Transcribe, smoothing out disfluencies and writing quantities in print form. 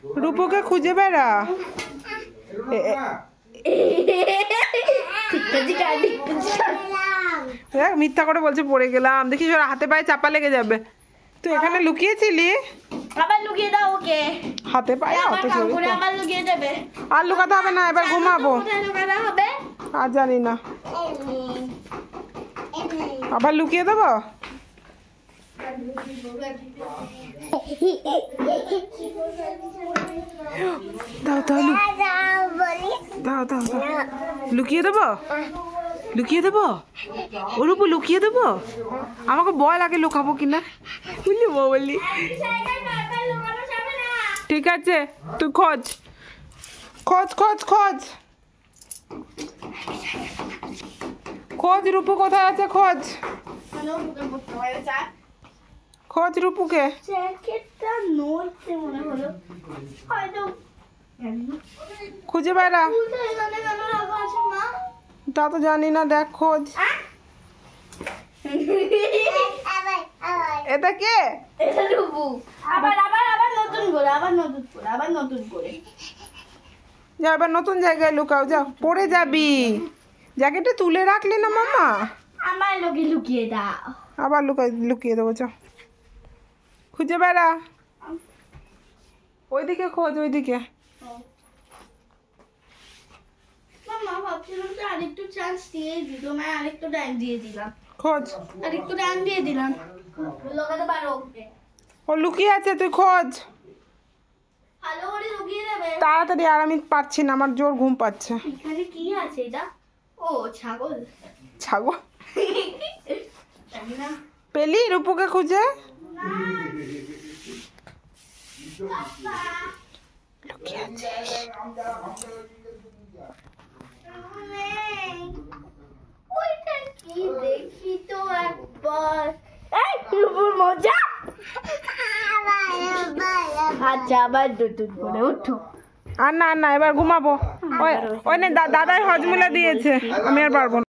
রূপুকে খুঁজে বেড়া। মিথ্যা করে বলছে পড়ে গেলাম, দেখিস ওর হাতে পায়ে চাপা লেগে যাবে। তুই এখানে লুকিয়েছিলি? আবার লুকিয়ে দাও ওকে। হাতে পায়ে অত করে আবার লুকিয়ে দেবে। আর লুকাতে হবে না, এবার ঘুমাবো। কোথায় লুকাতে হবে? আর জানি না, আবার লুকিয়ে দেবো। দাও দাও দাও দাও দাও, লুকিয়ে দেবো, লুকিয়ে দেবো। ওর উপর লুকিয়ে দেবো। আমাকে বল আগে লুকাবো কিনা। বুঝলি বলি, ঠিক আছে তুই খোঁজ খোঁজ খোঁজ খোঁজ খোঁজ, রূপু কোথায় আছে খোঁজ, খোঁজ রূপুকে। জ্যাকেটটা নড়ছে মনে হলো, হয়তো খুঁজে বেড়া। তা তো জানি না, দেখ খোঁজ। এটা কে? এটা রূপু। আবার আবার আবার নতুন করে, আবার নতুন করে, আবার নতুন করে। যা এবার নতুন জায়গায় লুকাও, যাও, পড়ে যাবি। জ্যাকেটটা তুলে রাখলি না মামা? আমার লোকে লুকিয়ে দাও। আবার লুকিয়ে দেবো, যাও খুঁজে বেড়া। ওইদিকে খোঁজ, ওইদিকে। মামা ভাবছিলাম যে আরেকটু চান্স দিয়ে দিই, তোমায় আরেকটু টাইম দিয়ে দিলাম। খোঁজ, আরেকটু টাইম দিয়ে দিলাম। লুকাতে পারো ওকে। ও লুকিয়ে আছে, তুই খোঁজ ভালো করে লুকিয়ে দেবে। তাড়াতাড়ি। আর আমি পারছি না, আমার জোর ঘুম পাচ্ছে। এখানে কি আছে এটা? ও ছাগল। ছাগল জানি না। পেলি রূপুকে খুঁজে? লুকিয়ে আছে। ওইটা কি দেখি তো একবার। এই রূপুর মজা। আচ্ছা আবার নতুন করে উঠো। আর না না, এবার ঘুমাবো। ওই ওই না দাদাই হজমুলা দিয়েছে, আমি আর পারবো না।